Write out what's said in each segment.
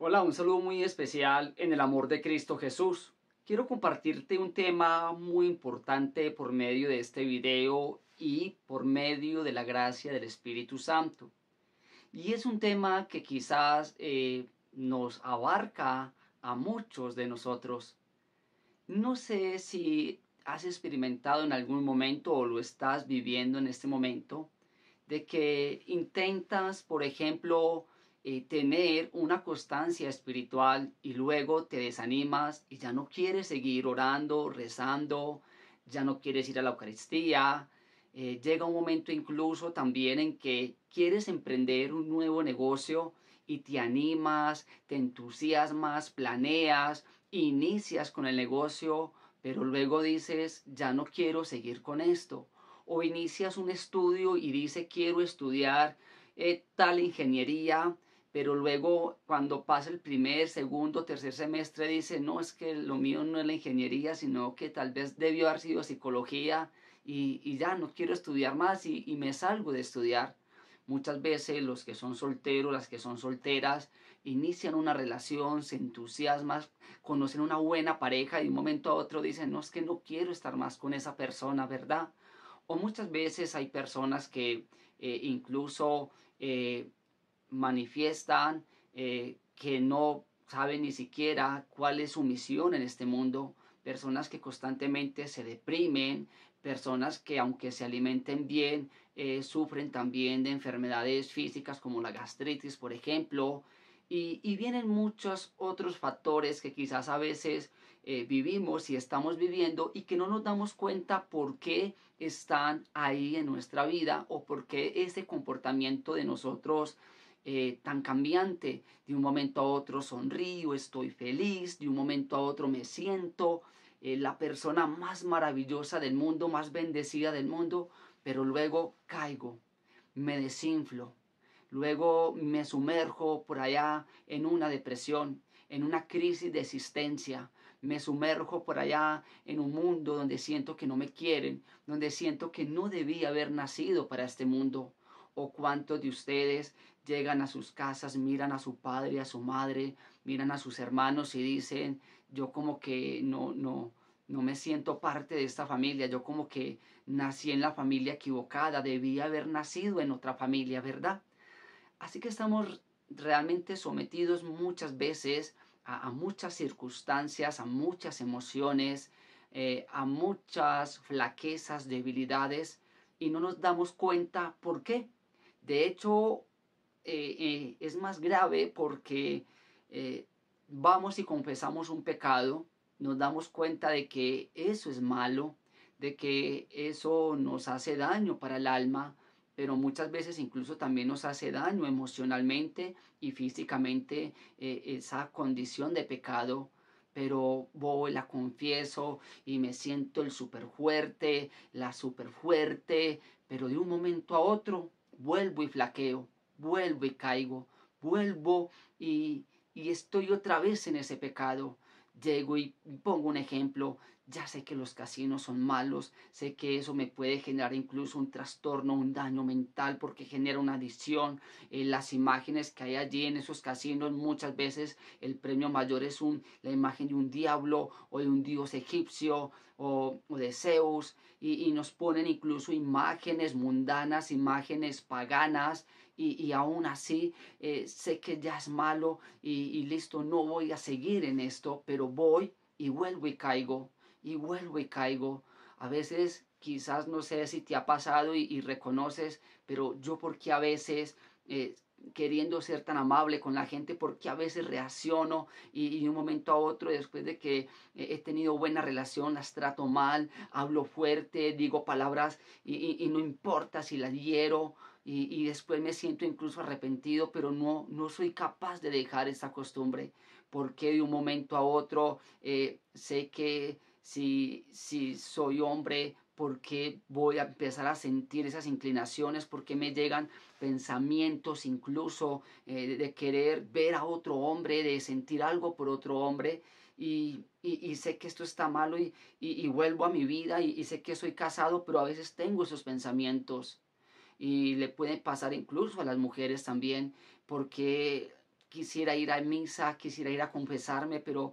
Hola, un saludo muy especial en el amor de Cristo Jesús. Quiero compartirte un tema muy importante por medio de este video y por medio de la gracia del Espíritu Santo. Y es un tema que quizás nos abarca a muchos de nosotros. No sé si has experimentado en algún momento o lo estás viviendo en este momento, de que intentas, por ejemplo, tener una constancia espiritual y luego te desanimas y ya no quieres seguir orando, rezando, ya no quieres ir a la Eucaristía. Llega un momento incluso también en que quieres emprender un nuevo negocio y te animas, te entusiasmas, planeas, inicias con el negocio, pero luego dices, ya no quiero seguir con esto. O inicias un estudio y dice quiero estudiar tal ingeniería, pero luego cuando pasa el primer, segundo, tercer semestre dice no, es que lo mío no es la ingeniería, sino que tal vez debió haber sido psicología y ya no quiero estudiar más y me salgo de estudiar. Muchas veces los que son solteros, las que son solteras, inician una relación, se entusiasman, conocen una buena pareja y de un momento a otro dicen, no, es que no quiero estar más con esa persona, ¿verdad? O muchas veces hay personas que incluso manifiestan que no saben ni siquiera cuál es su misión en este mundo, personas que constantemente se deprimen, personas que aunque se alimenten bien, sufren también de enfermedades físicas como la gastritis, por ejemplo, y vienen muchos otros factores que quizás a veces vivimos y estamos viviendo y que no nos damos cuenta por qué están ahí en nuestra vida o por qué ese comportamiento de nosotros tan cambiante. De un momento a otro sonrío, estoy feliz, de un momento a otro me siento la persona más maravillosa del mundo, más bendecida del mundo, pero luego caigo, me desinflo, luego me sumerjo por allá en una depresión, en una crisis de existencia, me sumerjo por allá en un mundo donde siento que no me quieren, donde siento que no debía haber nacido para este mundo. O cuántos de ustedes llegan a sus casas, miran a su padre, a su madre, miran a sus hermanos y dicen, yo como que no me siento parte de esta familia, yo como que nací en la familia equivocada, debía haber nacido en otra familia, ¿verdad? Así que estamos realmente sometidos muchas veces a muchas circunstancias, a muchas emociones, a muchas flaquezas, debilidades, y no nos damos cuenta por qué. De hecho, es más grave porque vamos y confesamos un pecado, nos damos cuenta de que eso es malo, de que eso nos hace daño para el alma, pero muchas veces incluso también nos hace daño emocionalmente y físicamente esa condición de pecado. Pero voy, la confieso y me siento el súper fuerte, la súper fuerte, pero de un momento a otro vuelvo y flaqueo, vuelvo y caigo, vuelvo y, y estoy otra vez en ese pecado. Llego y pongo un ejemplo, ya sé que los casinos son malos, sé que eso me puede generar incluso un trastorno, un daño mental porque genera una adicción. Las imágenes que hay allí en esos casinos, muchas veces el premio mayor es la imagen de un diablo o de un dios egipcio o de Zeus y nos ponen incluso imágenes mundanas, imágenes paganas y aún así sé que ya es malo y listo, no voy a seguir en esto, pero voy y vuelvo y caigo y vuelvo y caigo. A veces quizás no sé si te ha pasado y reconoces, pero yo porque a veces queriendo ser tan amable con la gente, porque a veces reacciono y de un momento a otro, después de que he tenido buena relación, las trato mal, hablo fuerte, digo palabras y no importa si las hiero y después me siento incluso arrepentido, pero no soy capaz de dejar esa costumbre, porque de un momento a otro sé que si soy hombre, ¿por qué voy a empezar a sentir esas inclinaciones? ¿Por qué me llegan pensamientos incluso de querer ver a otro hombre, de sentir algo por otro hombre? Y sé que esto está malo y vuelvo a mi vida y sé que soy casado, pero a veces tengo esos pensamientos y le puede pasar incluso a las mujeres también, porque quisiera ir a misa, quisiera ir a confesarme, pero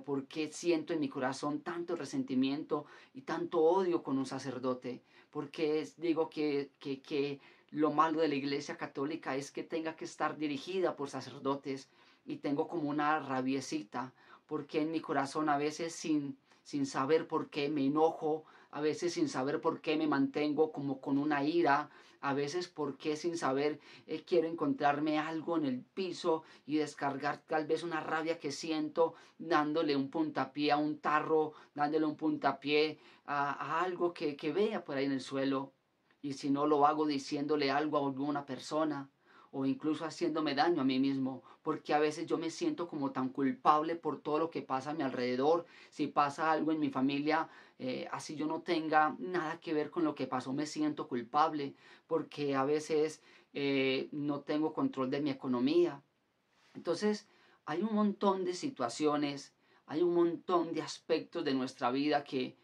¿por qué siento en mi corazón tanto resentimiento y tanto odio con un sacerdote? Porque digo que lo malo de la Iglesia Católica es que tenga que estar dirigida por sacerdotes y tengo como una rabiecita, porque en mi corazón a veces sin saber por qué me enojo, a veces sin saber por qué me mantengo como con una ira, a veces por qué sin saber quiero encontrarme algo en el piso y descargar tal vez una rabia que siento dándole un puntapié a un tarro, dándole un puntapié a algo que vea por ahí en el suelo. Y si no lo hago diciéndole algo a alguna persona o incluso haciéndome daño a mí mismo, porque a veces yo me siento como tan culpable por todo lo que pasa a mi alrededor. Si pasa algo en mi familia, así yo no tenga nada que ver con lo que pasó, me siento culpable, porque a veces no tengo control de mi economía. Entonces, hay un montón de situaciones, hay un montón de aspectos de nuestra vida que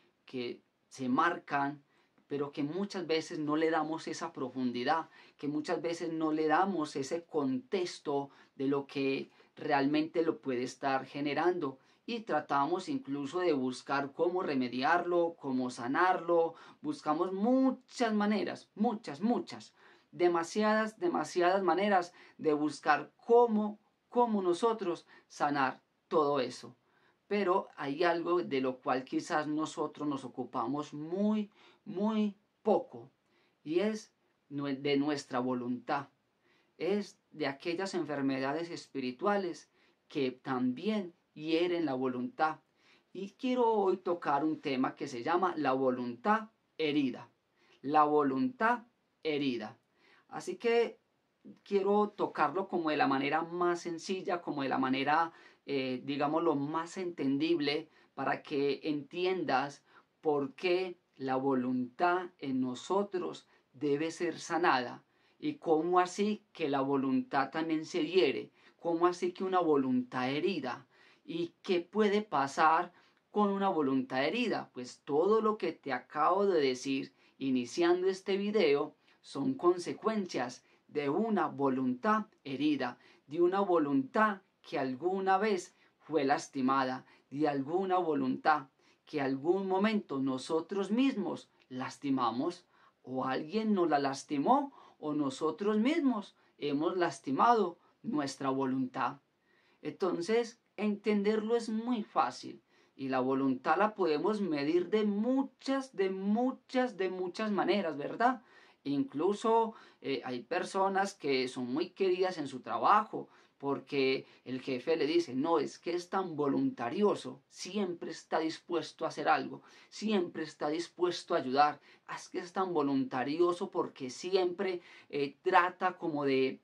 se marcan, pero que muchas veces no le damos esa profundidad, que muchas veces no le damos ese contexto de lo que realmente lo puede estar generando. Y tratamos incluso de buscar cómo remediarlo, cómo sanarlo. Buscamos muchas maneras, muchas, demasiadas maneras de buscar cómo nosotros sanar todo eso. Pero hay algo de lo cual quizás nosotros nos ocupamos muy poco, y es de nuestra voluntad. Es de aquellas enfermedades espirituales que también hieren la voluntad. Y quiero hoy tocar un tema que se llama la voluntad herida. La voluntad herida. Así que quiero tocarlo como de la manera más sencilla, como de la manera, digamos, lo más entendible, para que entiendas por qué la voluntad en nosotros debe ser sanada y cómo así que la voluntad también se hiere, cómo así que una voluntad herida y qué puede pasar con una voluntad herida. Pues todo lo que te acabo de decir iniciando este video son consecuencias de una voluntad herida, de una voluntad que alguna vez fue lastimada, de alguna voluntad que algún momento nosotros mismos lastimamos, o alguien nos la lastimó, o nosotros mismos hemos lastimado nuestra voluntad. Entonces, entenderlo es muy fácil. Y la voluntad la podemos medir de muchas maneras, ¿verdad? Incluso hay personas que son muy queridas en su trabajo porque el jefe le dice, no, es que es tan voluntarioso, siempre está dispuesto a hacer algo, siempre está dispuesto a ayudar, es que es tan voluntarioso porque siempre trata como de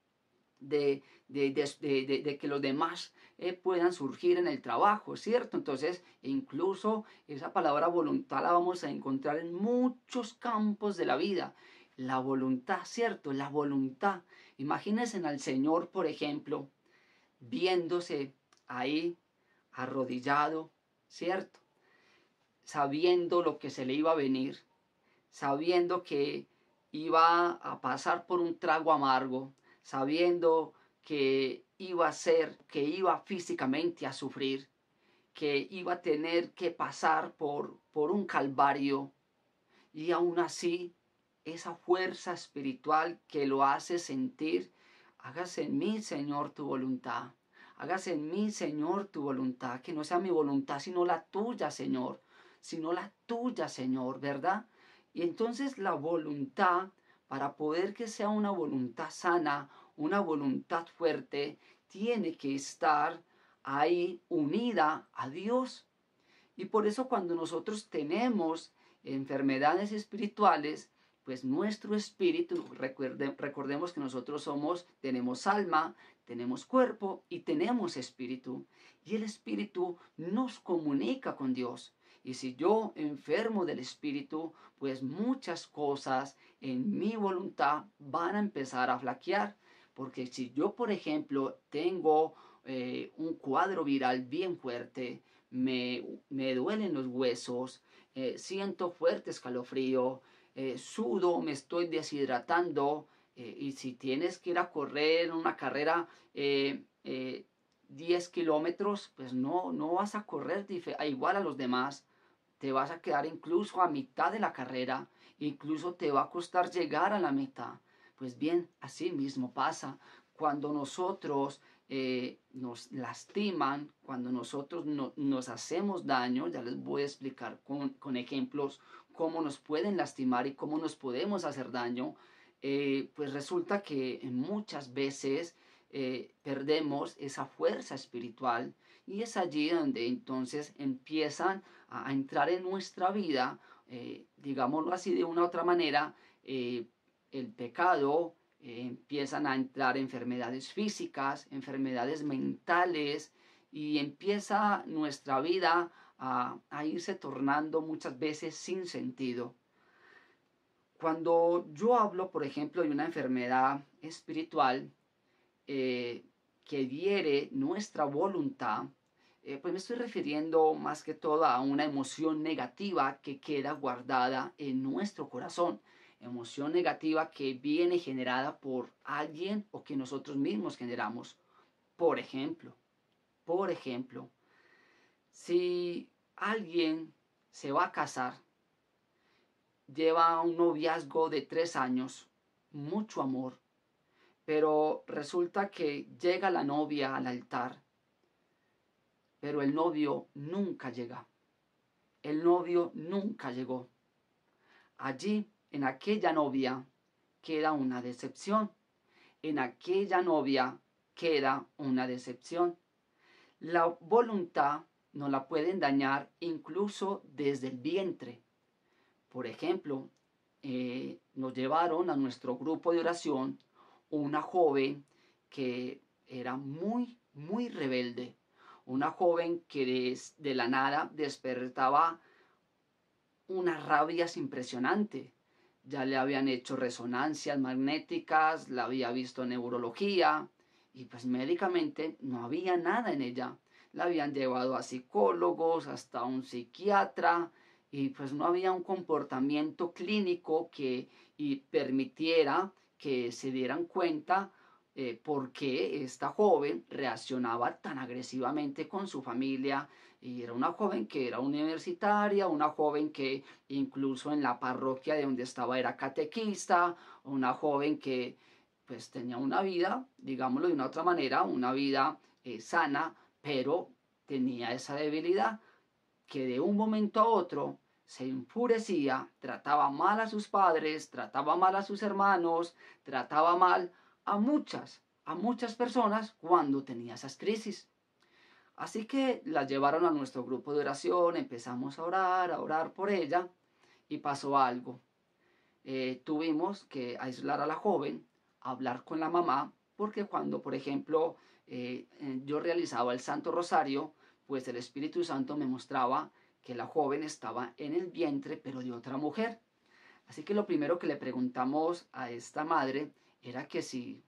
que los demás puedan surgir en el trabajo, ¿cierto? Entonces, incluso esa palabra voluntad la vamos a encontrar en muchos campos de la vida. La voluntad, ¿cierto? La voluntad. Imagínense al Señor, por ejemplo, viéndose ahí arrodillado, ¿cierto? Sabiendo lo que se le iba a venir, sabiendo que iba a pasar por un trago amargo, sabiendo que iba a ser, que iba físicamente a sufrir, que iba a tener que pasar por un calvario, y aún así esa fuerza espiritual que lo hace sentir, hágase en mí, Señor, tu voluntad. Hágase en mí, Señor, tu voluntad. Que no sea mi voluntad, sino la tuya, Señor. Sino la tuya, Señor, ¿verdad? Y entonces la voluntad, para poder que sea una voluntad sana, una voluntad fuerte, tiene que estar ahí unida a Dios. Y por eso cuando nosotros tenemos enfermedades espirituales, pues nuestro espíritu, recordemos que nosotros tenemos alma, tenemos cuerpo y tenemos espíritu. Y el espíritu nos comunica con Dios. Y si yo enfermo del espíritu, pues muchas cosas en mi voluntad van a empezar a flaquear. Porque si yo, por ejemplo, tengo un cuadro viral bien fuerte, me duelen los huesos, siento fuerte escalofrío, sudo, me estoy deshidratando, y si tienes que ir a correr una carrera, eh, 10 kilómetros, pues no vas a correr igual a los demás, te vas a quedar incluso a mitad de la carrera, incluso te va a costar llegar a la meta. Pues bien, así mismo pasa cuando nosotros nos lastiman, cuando nosotros nos hacemos daño. Ya les voy a explicar con ejemplos cómo nos pueden lastimar y cómo nos podemos hacer daño. Pues resulta que muchas veces perdemos esa fuerza espiritual, y es allí donde entonces empiezan a entrar en nuestra vida, digámoslo así de una u otra manera, el pecado, empiezan a entrar enfermedades físicas, enfermedades mentales, y empieza nuestra vida a irse tornando muchas veces sin sentido. Cuando yo hablo, por ejemplo, de una enfermedad espiritual, que hiere nuestra voluntad, pues me estoy refiriendo más que todo a una emoción negativa que queda guardada en nuestro corazón, emoción negativa que viene generada por alguien o que nosotros mismos generamos. Por ejemplo, por ejemplo, si alguien se va a casar, lleva un noviazgo de 3 años, mucho amor, pero resulta que llega la novia al altar, pero el novio nunca llega. El novio nunca llegó. Allí, en aquella novia, queda una decepción. En aquella novia queda una decepción. La voluntad nos la pueden dañar incluso desde el vientre. Por ejemplo, nos llevaron a nuestro grupo de oración una joven que era muy rebelde, una joven que de la nada despertaba unas rabias impresionantes. Ya le habían hecho resonancias magnéticas, la había visto neurología, y pues médicamente no había nada en ella. La habían llevado a psicólogos, hasta un psiquiatra, y pues no había un comportamiento clínico que permitiera que se dieran cuenta por qué esta joven reaccionaba tan agresivamente con su familia. Y era una joven que era universitaria, una joven que incluso en la parroquia de donde estaba era catequista, una joven que pues tenía una vida, digámoslo de una otra manera, una vida sana, pero tenía esa debilidad que de un momento a otro se enfurecía, trataba mal a sus padres, trataba mal a sus hermanos, trataba mal a muchas personas cuando tenía esas crisis. Así que la llevaron a nuestro grupo de oración, empezamos a orar por ella, y pasó algo. Tuvimos que aislar a la joven, hablar con la mamá, porque cuando, por ejemplo, yo realizaba el Santo Rosario, pues el Espíritu Santo me mostraba que la joven estaba en el vientre, pero de otra mujer. Así que lo primero que le preguntamos a esta madre era que si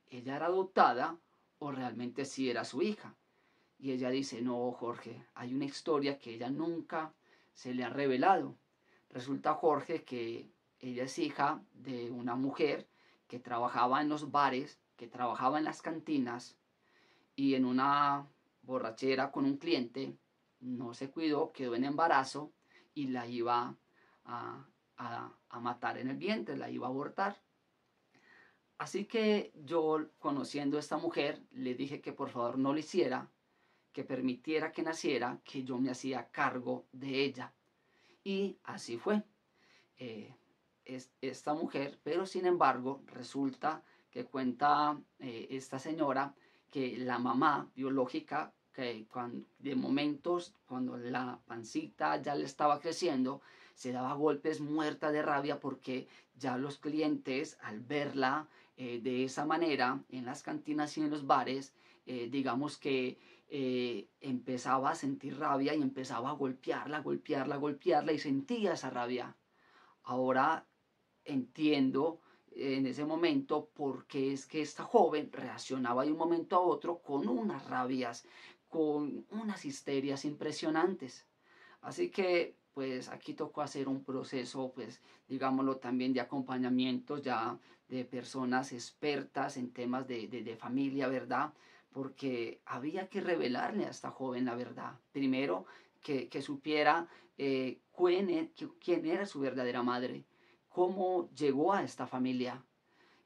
ella era adoptada o realmente si era su hija. Y ella dice, no, Jorge, hay una historia que ella nunca se le ha revelado. Resulta, Jorge, que ella es hija de una mujer que trabajaba en los bares, que trabajaba en las cantinas, y en una borrachera con un cliente no se cuidó, quedó en embarazo y la iba a matar en el vientre, la iba a abortar. Así que yo, conociendo a esta mujer, le dije que por favor no lo hiciera, que permitiera que naciera, que yo me hacía cargo de ella. Y así fue. Esta mujer, pero sin embargo resulta que cuenta esta señora que la mamá biológica, que de momentos cuando la pancita ya le estaba creciendo, se daba golpes muerta de rabia porque ya los clientes al verla de esa manera en las cantinas y en los bares, digamos que empezaba a sentir rabia y empezaba a golpearla y sentía esa rabia. Ahora entiendo en ese momento por qué es que esta joven reaccionaba de un momento a otro con unas rabias, con unas histerias impresionantes. Así que pues aquí tocó hacer un proceso, pues digámoslo también de acompañamiento ya de personas expertas en temas de familia, ¿verdad? porque había que revelarle a esta joven la verdad. Primero, que supiera quién era su verdadera madre, cómo llegó a esta familia,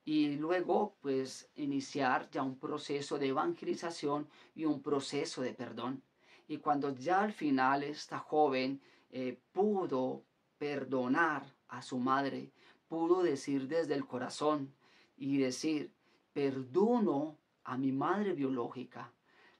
y luego pues iniciar ya un proceso de evangelización y un proceso de perdón. Y cuando ya al final esta joven pudo perdonar a su madre, pudo decir desde el corazón y decir, perdono a mi madre biológica,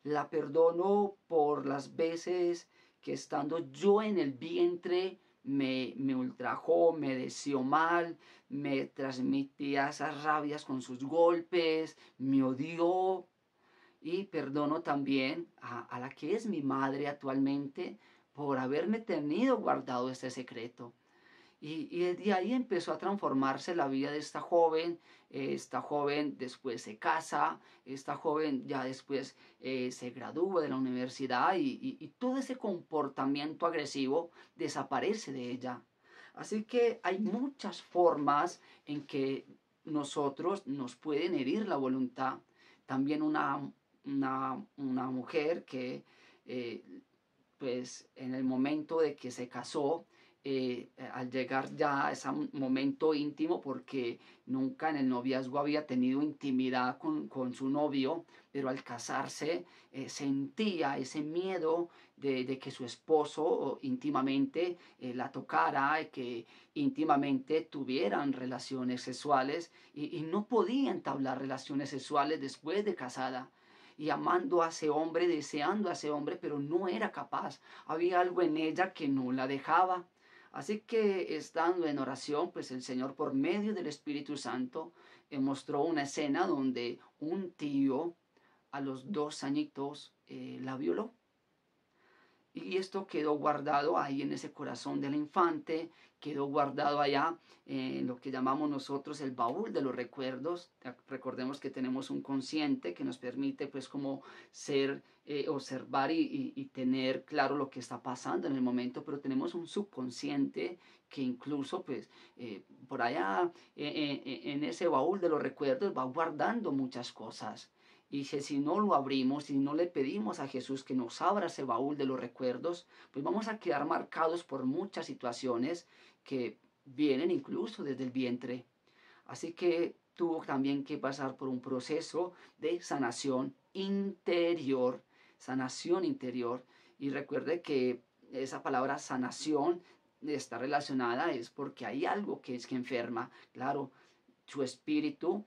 la perdono por las veces que estando yo en el vientre me ultrajó, me deseó mal, me transmitía esas rabias con sus golpes, me odió, y perdono también a la que es mi madre actualmente por haberme tenido guardado este secreto. Y de ahí empezó a transformarse la vida de esta joven. Esta joven después se casa, esta joven ya después se gradúa de la universidad y todo ese comportamiento agresivo desaparece de ella. Así que hay muchas formas en que nosotros nos pueden herir la voluntad. También una mujer que eh, pues en el momento de que se casó, al llegar ya a ese momento íntimo, porque nunca en el noviazgo había tenido intimidad con su novio, pero al casarse sentía ese miedo de que su esposo íntimamente la tocara, que íntimamente tuvieran relaciones sexuales, y no podía entablar relaciones sexuales después de casada y amando a ese hombre, deseando a ese hombre, pero no era capaz. Había algo en ella que no la dejaba. Así que estando en oración, pues el Señor por medio del Espíritu Santo mostró una escena donde un tío a los 2 añitos la violó. Y esto quedó guardado ahí en ese corazón del infante, quedó guardado allá en lo que llamamos nosotros el baúl de los recuerdos. Recordemos que tenemos un consciente que nos permite pues como ser, observar y tener claro lo que está pasando en el momento, pero tenemos un subconsciente que incluso pues por allá en ese baúl de los recuerdos va guardando muchas cosas. Y si no lo abrimos, si no le pedimos a Jesús que nos abra ese baúl de los recuerdos, pues vamos a quedar marcados por muchas situaciones que vienen incluso desde el vientre. Así que tuvo también que pasar por un proceso de sanación interior, sanación interior. Y recuerde que esa palabra sanación está relacionada es porque hay algo que es que enferma. Claro, su espíritu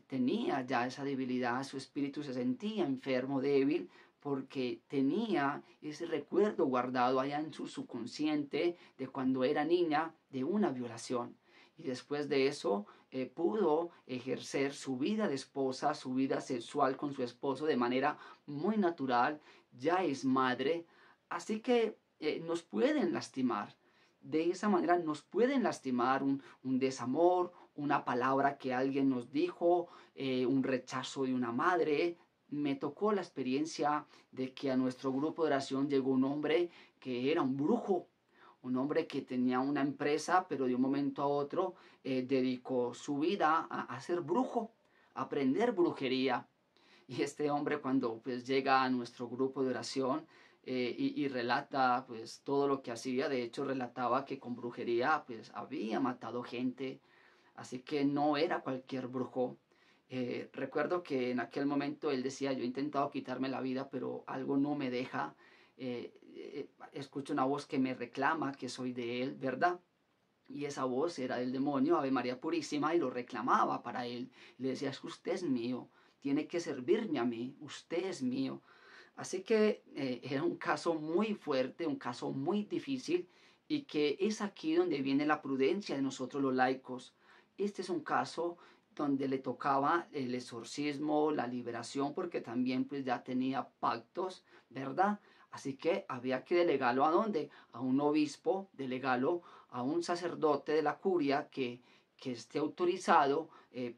tenía ya esa debilidad, su espíritu se sentía enfermo, débil, porque tenía ese recuerdo guardado allá en su subconsciente de cuando era niña de una violación. Y después de eso pudo ejercer su vida de esposa, su vida sexual con su esposo de manera muy natural, ya es madre, así que nos pueden lastimar. De esa manera nos pueden lastimar un desamor, una palabra que alguien nos dijo, un rechazo de una madre. Me tocó la experiencia de que a nuestro grupo de oración llegó un hombre que era un hombre que tenía una empresa, pero de un momento a otro dedicó su vida a ser brujo, a aprender brujería. Y este hombre cuando pues llega a nuestro grupo de oración y relata pues todo lo que hacía, de hecho relataba que con brujería pues había matado gente, así que no era cualquier brujo. Recuerdo que en aquel momento él decía, yo he intentado quitarme la vida, pero algo no me deja. Escucho una voz que me reclama que soy de él, ¿verdad? Y esa voz era del demonio, Ave María Purísima, y lo reclamaba para él. Le decía, es que usted es mío, tiene que servirme a mí, usted es mío. Así que era un caso muy fuerte, un caso muy difícil, y que es aquí donde viene la prudencia de nosotros los laicos. Este es un caso donde le tocaba el exorcismo, la liberación, porque también pues ya tenía pactos, ¿verdad? Así que había que delegarlo a dónde? A un obispo, delegarlo a un sacerdote de la curia que esté autorizado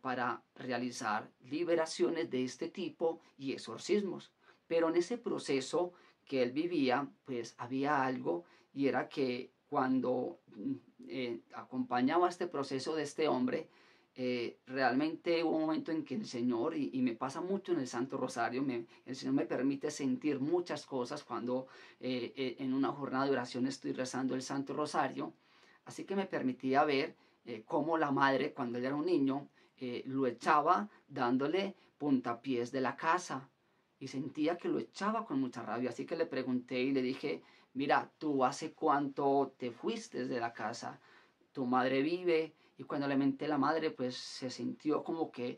para realizar liberaciones de este tipo y exorcismos. Pero en ese proceso que él vivía, pues había algo, y era que cuando acompañaba este proceso de este hombre, realmente hubo un momento en que el Señor, y me pasa mucho en el Santo Rosario, el Señor me permite sentir muchas cosas cuando en una jornada de oración estoy rezando el Santo Rosario, así que me permitía ver cómo la madre, cuando él era un niño, lo echaba dándole puntapiés de la casa, y sentía que lo echaba con mucha rabia, así que le pregunté y le dije, mira, ¿tú hace cuánto te fuiste de la casa? ¿Tu madre vive? Y cuando le menté a la madre, pues se sintió como que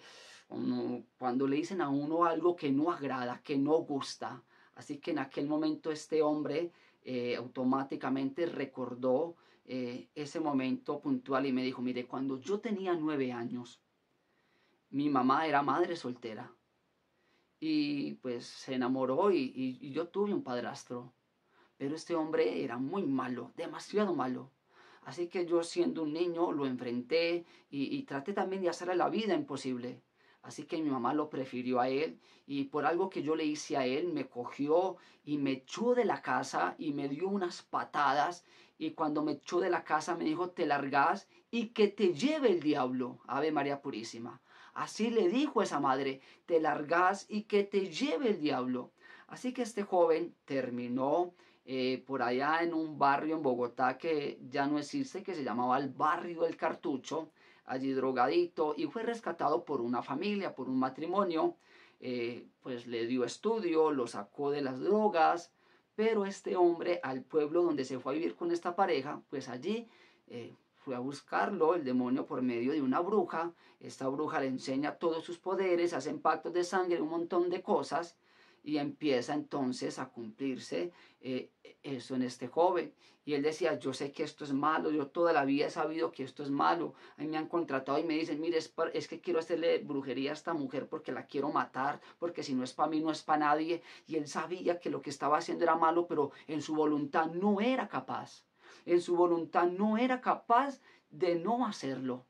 cuando le dicen a uno algo que no agrada, que no gusta. Así que en aquel momento este hombre automáticamente recordó ese momento puntual y me dijo, mire, cuando yo tenía 9 años, mi mamá era madre soltera y pues se enamoró y yo tuve un padrastro, pero este hombre era muy malo, demasiado malo. Así que yo siendo un niño lo enfrenté y traté también de hacerle la vida imposible. Así que mi mamá lo prefirió a él y por algo que yo le hice a él me cogió y me echó de la casa y me dio unas patadas y cuando me echó de la casa me dijo te largas y que te lleve el diablo, Ave María Purísima. Así le dijo esa madre, te largas y que te lleve el diablo. Así que este joven terminó por allá en un barrio en Bogotá que ya no existe, que se llamaba el Barrio del Cartucho, allí drogadito, y fue rescatado por una familia, por un matrimonio, pues le dio estudio, lo sacó de las drogas, pero este hombre al pueblo donde se fue a vivir con esta pareja, pues allí fue a buscarlo el demonio por medio de una bruja. Esta bruja le enseña todos sus poderes, hacen pactos de sangre, un montón de cosas, y empieza entonces a cumplirse eso en este joven. Y él decía, yo sé que esto es malo, yo toda la vida he sabido que esto es malo. A mí me han contratado y me dicen, mire, es que quiero hacerle brujería a esta mujer porque la quiero matar, porque si no es para mí, no es para nadie. Y él sabía que lo que estaba haciendo era malo, pero en su voluntad no era capaz. En su voluntad no era capaz de no hacerlo.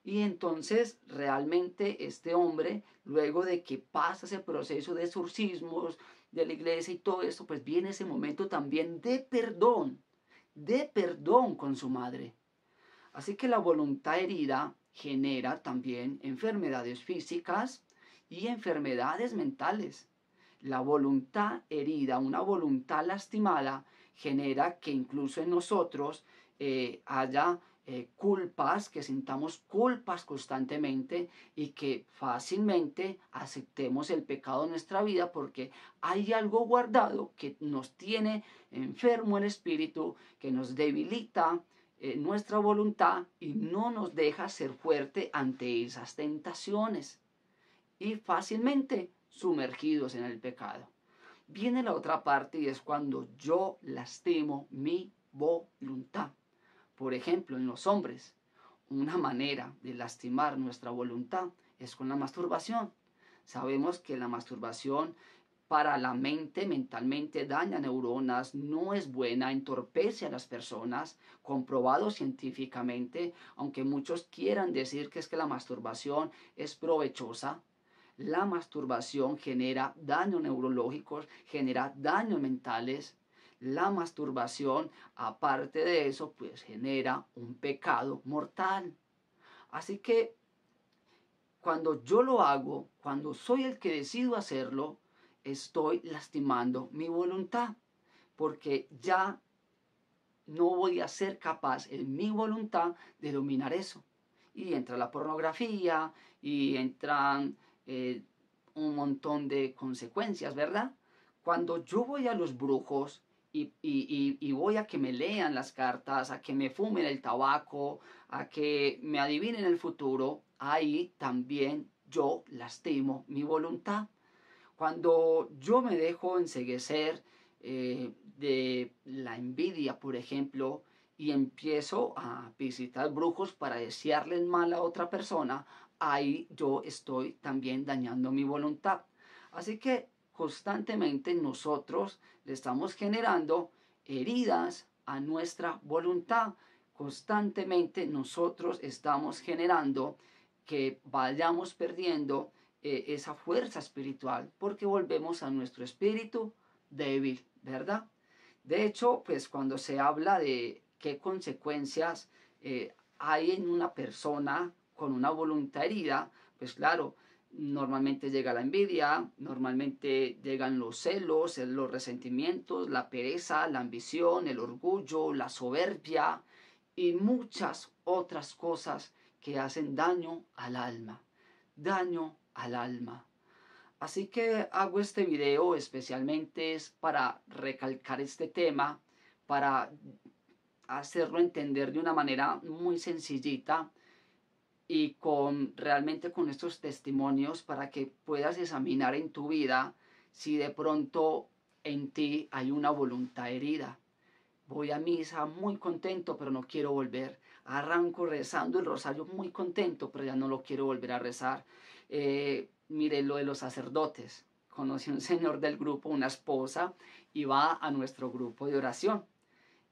Y entonces realmente este hombre, luego de que pasa ese proceso de exorcismos de la iglesia y todo esto, pues viene ese momento también de perdón con su madre. Así que la voluntad herida genera también enfermedades físicas y enfermedades mentales. La voluntad herida, una voluntad lastimada, genera que incluso en nosotros haya culpas, que sintamos culpas constantemente y que fácilmente aceptemos el pecado en nuestra vida porque hay algo guardado que nos tiene enfermo el espíritu, que nos debilita nuestra voluntad y no nos deja ser fuerte ante esas tentaciones y fácilmente sumergidos en el pecado. Viene la otra parte y es cuando yo lastimo mi voluntad. Por ejemplo, en los hombres, una manera de lastimar nuestra voluntad es con la masturbación. Sabemos que la masturbación para la mente mentalmente daña neuronas, no es buena, entorpece a las personas, comprobado científicamente, aunque muchos quieran decir que es que la masturbación es provechosa. La masturbación genera daños neurológicos, genera daños mentales. La masturbación, aparte de eso, pues genera un pecado mortal. Así que cuando yo lo hago, cuando soy el que decido hacerlo, estoy lastimando mi voluntad, porque ya no voy a ser capaz en mi voluntad de dominar eso. Y entra la pornografía y entran un montón de consecuencias, ¿verdad? Cuando yo voy a los brujos y voy a que me lean las cartas, a que me fumen el tabaco, a que me adivinen el futuro, ahí también yo lastimo mi voluntad. Cuando yo me dejo enceguecer de la envidia, por ejemplo, y empiezo a visitar brujos para desearles mal a otra persona, ahí yo estoy también dañando mi voluntad. Así que constantemente nosotros le estamos generando heridas a nuestra voluntad. Constantemente nosotros estamos generando que vayamos perdiendo esa fuerza espiritual porque volvemos a nuestro espíritu débil, ¿verdad? De hecho, pues cuando se habla de qué consecuencias hay en una persona con una voluntad herida, pues claro, normalmente llega la envidia, normalmente llegan los celos, los resentimientos, la pereza, la ambición, el orgullo, la soberbia y muchas otras cosas que hacen daño al alma. Daño al alma. Así que hago este video especialmente es para recalcar este tema, para hacerlo entender de una manera muy sencillita y realmente con estos testimonios para que puedas examinar en tu vida si de pronto en ti hay una voluntad herida. Voy a misa muy contento, pero no quiero volver. Arranco rezando el rosario muy contento, pero ya no lo quiero volver a rezar. Mire lo de los sacerdotes. Conocí a un señor del grupo, una esposa, y va a nuestro grupo de oración.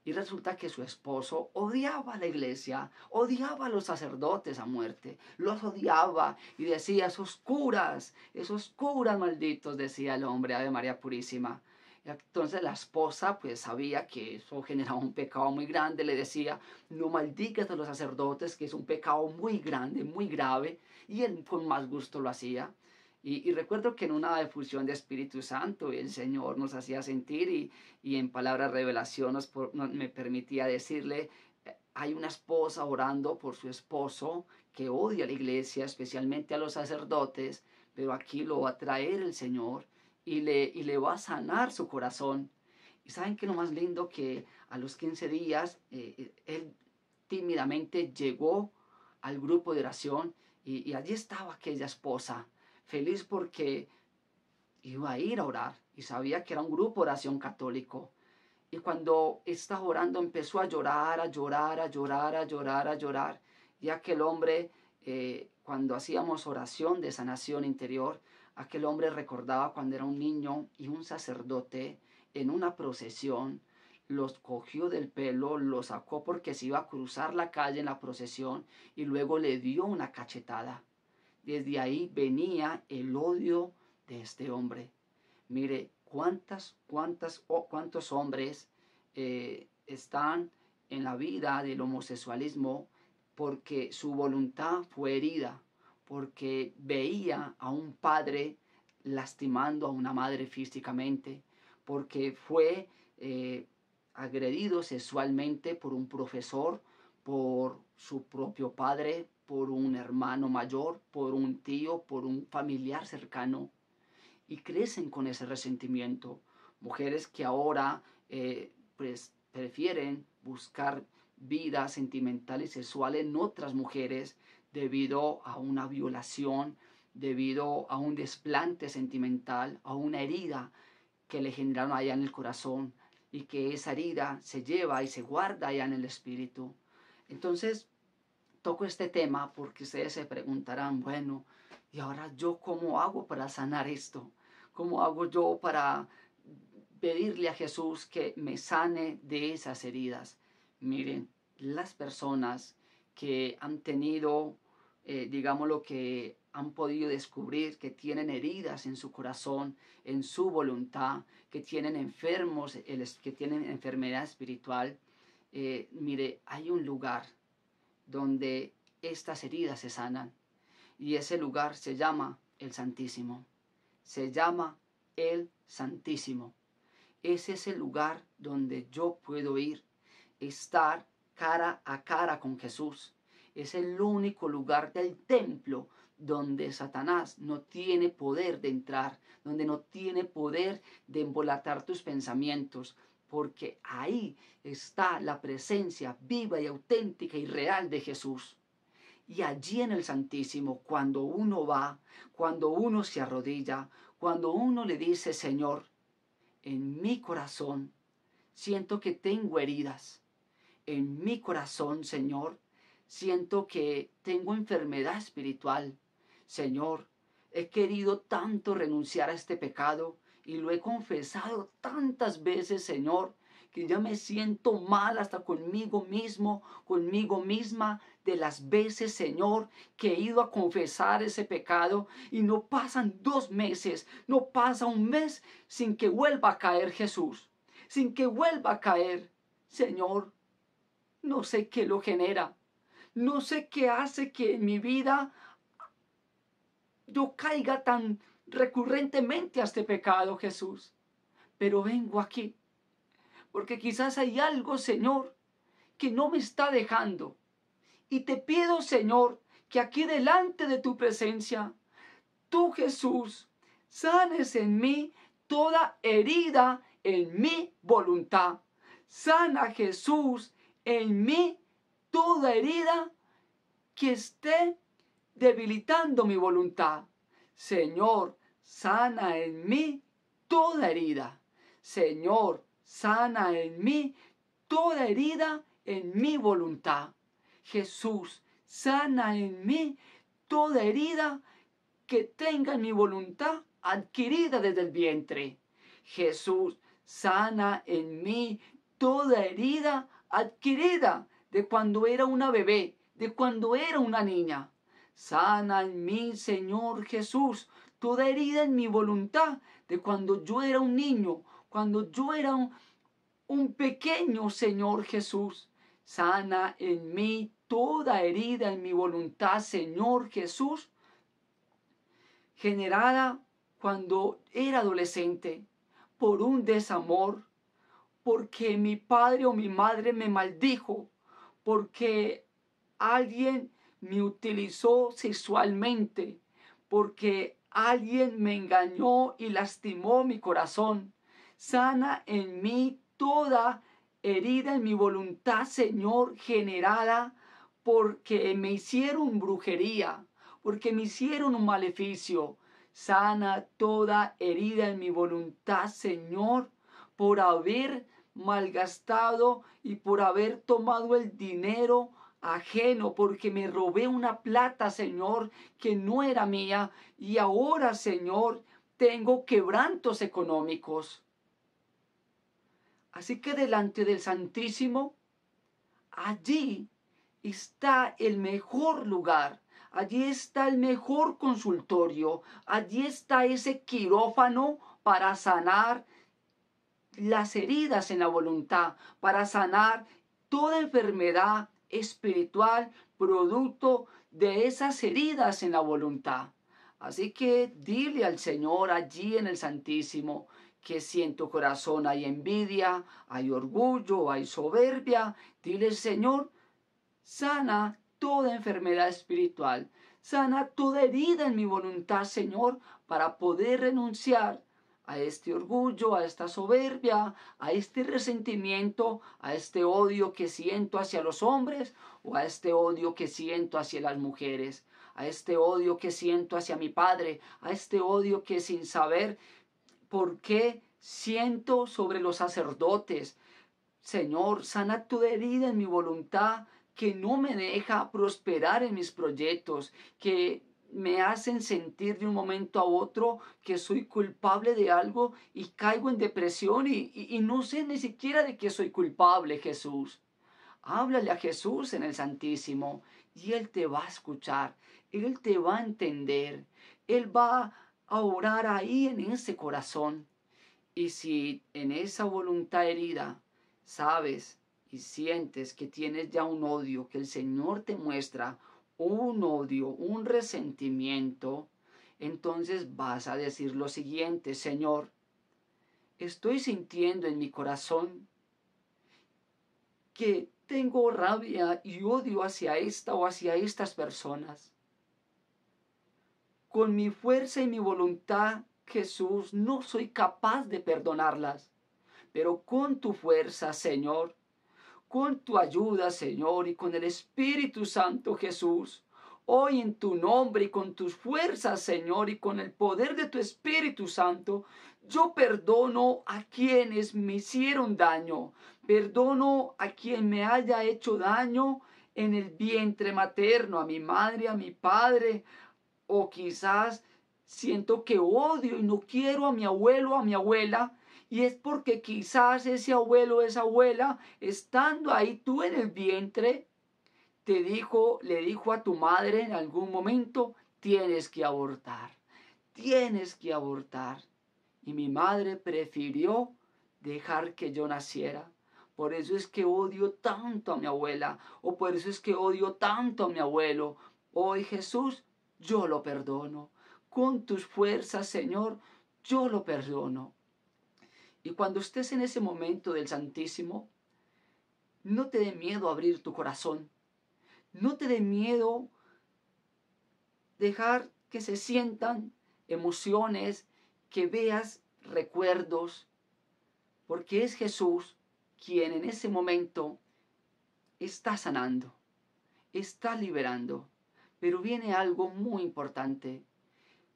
Y resulta que su esposo odiaba a la iglesia, odiaba a los sacerdotes a muerte, los odiaba y decía, esos curas malditos, decía el hombre, Ave María Purísima. Entonces la esposa pues sabía que eso generaba un pecado muy grande, le decía, no maldigas a los sacerdotes, que es un pecado muy grande, muy grave, y él con más gusto lo hacía. Y recuerdo que en una efusión de Espíritu Santo el Señor nos hacía sentir y en palabras revelación me permitía decirle, hay una esposa orando por su esposo que odia a la iglesia, especialmente a los sacerdotes, pero aquí lo va a traer el Señor y le va a sanar su corazón. Y saben que lo más lindo que a los 15 días él tímidamente llegó al grupo de oración y allí estaba aquella esposa, feliz porque iba a ir a orar y sabía que era un grupo de oración católico. Y cuando estaba orando empezó a llorar, a llorar, a llorar, a llorar, a llorar. Y aquel hombre, cuando hacíamos oración de sanación interior, aquel hombre recordaba cuando era un niño y un sacerdote en una procesión los cogió del pelo, lo sacó porque se iba a cruzar la calle en la procesión y luego le dio una cachetada. Desde ahí venía el odio de este hombre. Mire, cuántos hombres están en la vida del homosexualismo porque su voluntad fue herida, porque veía a un padre lastimando a una madre físicamente, porque fue agredido sexualmente por un profesor, por su propio padre, por un hermano mayor, por un tío, por un familiar cercano, y crecen con ese resentimiento. Mujeres que ahora pues prefieren buscar vida sentimental y sexual en otras mujeres debido a una violación, debido a un desplante sentimental, a una herida que le generaron allá en el corazón y que esa herida se lleva y se guarda allá en el espíritu. Entonces, toco este tema porque ustedes se preguntarán, bueno, ¿y ahora yo cómo hago para sanar esto? ¿Cómo hago yo para pedirle a Jesús que me sane de esas heridas? Miren, las personas que han tenido, digamos lo que han podido descubrir, que tienen heridas en su corazón, en su voluntad, que tienen enfermos, que tienen enfermedad espiritual, mire, hay un lugar donde estas heridas se sanan. Y ese lugar se llama el Santísimo. Se llama el Santísimo. Ese es el lugar donde yo puedo ir, estar cara a cara con Jesús. Es el único lugar del templo donde Satanás no tiene poder de entrar, donde no tiene poder de embolatar tus pensamientos, porque ahí está la presencia viva y auténtica y real de Jesús. Y allí en el Santísimo, cuando uno va, cuando uno se arrodilla, cuando uno le dice, Señor, en mi corazón siento que tengo heridas. En mi corazón, Señor, siento que tengo enfermedad espiritual. Señor, he querido tanto renunciar a este pecado y lo he confesado tantas veces, Señor, que ya me siento mal hasta conmigo mismo, conmigo misma, de las veces, Señor, que he ido a confesar ese pecado y no pasan 2 meses, no pasa un mes sin que vuelva a caer Jesús, sin que vuelva a caer. Señor, no sé qué lo genera, No sé qué hace que en mi vida yo caiga tan recurrentemente a este pecado, Jesús. Pero vengo aquí, porque quizás hay algo, Señor, que no me está dejando. Y te pido, Señor, que aquí delante de tu presencia, tú, Jesús, sanes en mí toda herida en mi voluntad. Sana, Jesús, en mí toda herida que esté debilitando mi voluntad. Señor, sana en mí toda herida. Señor, sana en mí toda herida en mi voluntad. Jesús, sana en mí toda herida que tenga en mi voluntad adquirida desde el vientre. Jesús, sana en mí toda herida adquirida de cuando era una bebé, de cuando era una niña. Sana en mí, Señor Jesús, toda herida en mi voluntad de cuando yo era un niño, cuando yo era un pequeño, Señor Jesús. Sana en mí toda herida en mi voluntad, Señor Jesús, generada cuando era adolescente por un desamor, porque mi padre o mi madre me maldijo, porque alguien me utilizó sexualmente, porque alguien me engañó y lastimó mi corazón. Sana en mí toda herida en mi voluntad, Señor, generada porque me hicieron brujería, porque me hicieron un maleficio. Sana toda herida en mi voluntad, Señor, por haber malgastado y por haber tomado el dinero ajeno, porque me robé una plata, Señor, que no era mía, y ahora, Señor, tengo quebrantos económicos. Así que delante del Santísimo, allí está el mejor lugar. Allí está el mejor consultorio. Allí está ese quirófano para sanar las heridas en la voluntad, para sanar toda enfermedad espiritual producto de esas heridas en la voluntad. Así que dile al Señor allí en el Santísimo que si en tu corazón hay envidia, hay orgullo, hay soberbia, dile, Señor, sana toda enfermedad espiritual, sana toda herida en mi voluntad, Señor, para poder renunciar a este orgullo, a esta soberbia, a este resentimiento, a este odio que siento hacia los hombres o a este odio que siento hacia las mujeres, a este odio que siento hacia mi padre, a este odio que sin saber por qué siento sobre los sacerdotes. Señor, sana toda herida en mi voluntad que no me deja prosperar en mis proyectos, que me hacen sentir de un momento a otro que soy culpable de algo y caigo en depresión y no sé ni siquiera de qué soy culpable, Jesús. Háblale a Jesús en el Santísimo y Él te va a escuchar, Él te va a entender, Él va a orar ahí en ese corazón. Y si en esa voluntad herida sabes y sientes que tienes ya un odio, que el Señor te muestra un odio, un resentimiento, entonces vas a decir lo siguiente: Señor, estoy sintiendo en mi corazón que tengo rabia y odio hacia esta o hacia estas personas. Con mi fuerza y mi voluntad, Jesús, no soy capaz de perdonarlas, pero con tu fuerza, Señor, con tu ayuda, Señor, y con el Espíritu Santo, Jesús, hoy en tu nombre y con tus fuerzas, Señor, y con el poder de tu Espíritu Santo, yo perdono a quienes me hicieron daño, perdono a quien me haya hecho daño en el vientre materno, a mi madre, a mi padre, o quizás siento que odio y no quiero a mi abuelo, a mi abuela, y es porque quizás ese abuelo o esa abuela, estando ahí tú en el vientre, le dijo a tu madre en algún momento: tienes que abortar, tienes que abortar. Y mi madre prefirió dejar que yo naciera, por eso es que odio tanto a mi abuela, o por eso es que odio tanto a mi abuelo. Hoy, Jesús, yo lo perdono. Con tus fuerzas, Señor, yo lo perdono. Y cuando estés en ese momento del Santísimo, no te dé miedo abrir tu corazón. No te dé miedo dejar que se sientan emociones, que veas recuerdos, porque es Jesús quien en ese momento está sanando, está liberando. Pero viene algo muy importante.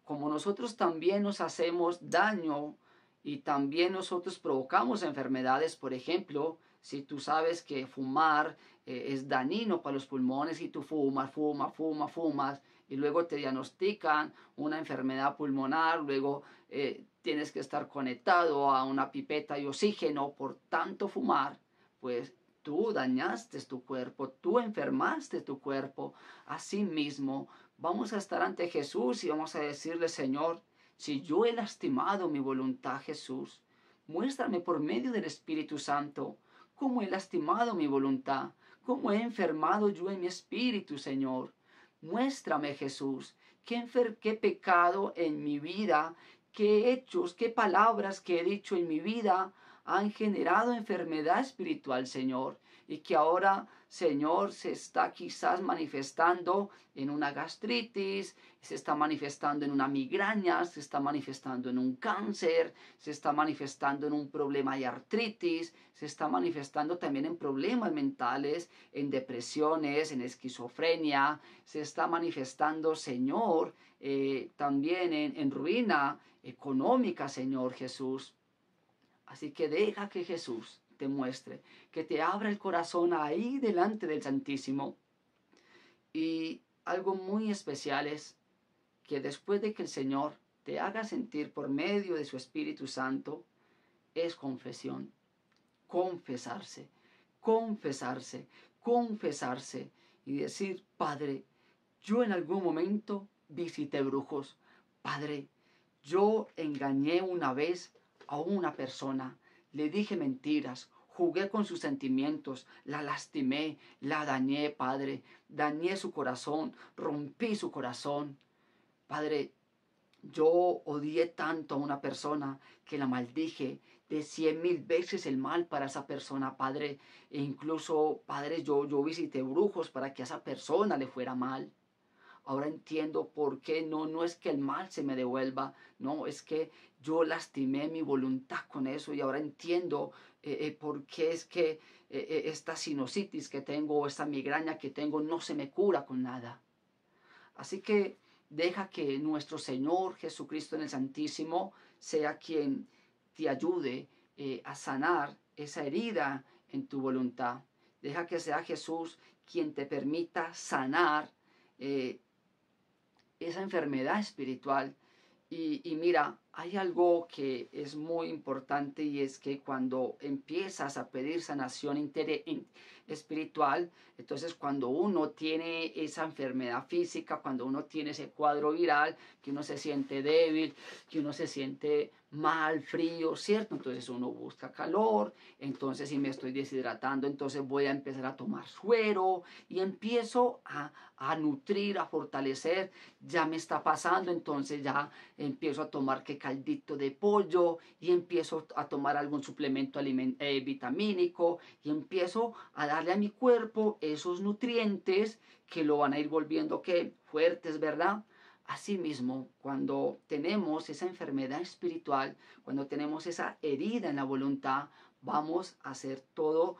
Como nosotros también nos hacemos daño y también nosotros provocamos enfermedades, por ejemplo, si tú sabes que fumar es dañino para los pulmones y tú fumas y luego te diagnostican una enfermedad pulmonar, luego tienes que estar conectado a una pipeta de oxígeno por tanto fumar, pues tú dañaste tu cuerpo, tú enfermaste tu cuerpo. Asimismo, vamos a estar ante Jesús y vamos a decirle, Señor, si yo he lastimado mi voluntad, Jesús, muéstrame por medio del Espíritu Santo cómo he lastimado mi voluntad, cómo he enfermado yo en mi espíritu, Señor. Muéstrame, Jesús, qué pecado en mi vida, qué hechos, qué palabras que he dicho en mi vida han generado enfermedad espiritual, Señor, y que ahora, Señor, se está quizás manifestando en una gastritis, se está manifestando en una migraña, se está manifestando en un cáncer, se está manifestando en un problema de artritis, se está manifestando también en problemas mentales, en depresiones, en esquizofrenia, se está manifestando, Señor, también en ruina económica, Señor Jesús. Así que deja que Jesús te muestre, que te abra el corazón ahí delante del Santísimo. Y algo muy especial es que después de que el Señor te haga sentir por medio de su Espíritu Santo, es confesión, confesarse, confesarse, confesarse y decir, Padre, yo en algún momento visité brujos. Padre, yo engañé una vez a una persona, le dije mentiras, jugué con sus sentimientos, la lastimé, la dañé, Padre, dañé su corazón, rompí su corazón. Padre, yo odié tanto a una persona que la maldije de 100,000 veces el mal para esa persona, Padre. E incluso, Padre, yo visité brujos para que a esa persona le fuera mal. Ahora entiendo por qué no es que el mal se me devuelva, no, es que yo lastimé mi voluntad con eso y ahora entiendo por qué es que esta sinusitis que tengo o esta migraña que tengo no se me cura con nada. Así que deja que nuestro Señor Jesucristo en el Santísimo sea quien te ayude a sanar esa herida en tu voluntad. Deja que sea Jesús quien te permita sanar esa enfermedad espiritual. Y mira, hay algo que es muy importante y es que cuando empiezas a pedir sanación espiritual, entonces cuando uno tiene esa enfermedad física, cuando uno tiene ese cuadro viral, que uno se siente débil, que uno se siente mal, frío, ¿cierto? Entonces uno busca calor, entonces si me estoy deshidratando, entonces voy a empezar a tomar suero y empiezo a nutrir, a fortalecer, ya me está pasando, entonces ya empiezo a tomar que caldito de pollo y empiezo a tomar algún suplemento vitamínico y empiezo a darle a mi cuerpo esos nutrientes que lo van a ir volviendo ¿qué? Fuertes, ¿verdad? Asimismo, cuando tenemos esa enfermedad espiritual, cuando tenemos esa herida en la voluntad, vamos a hacer todo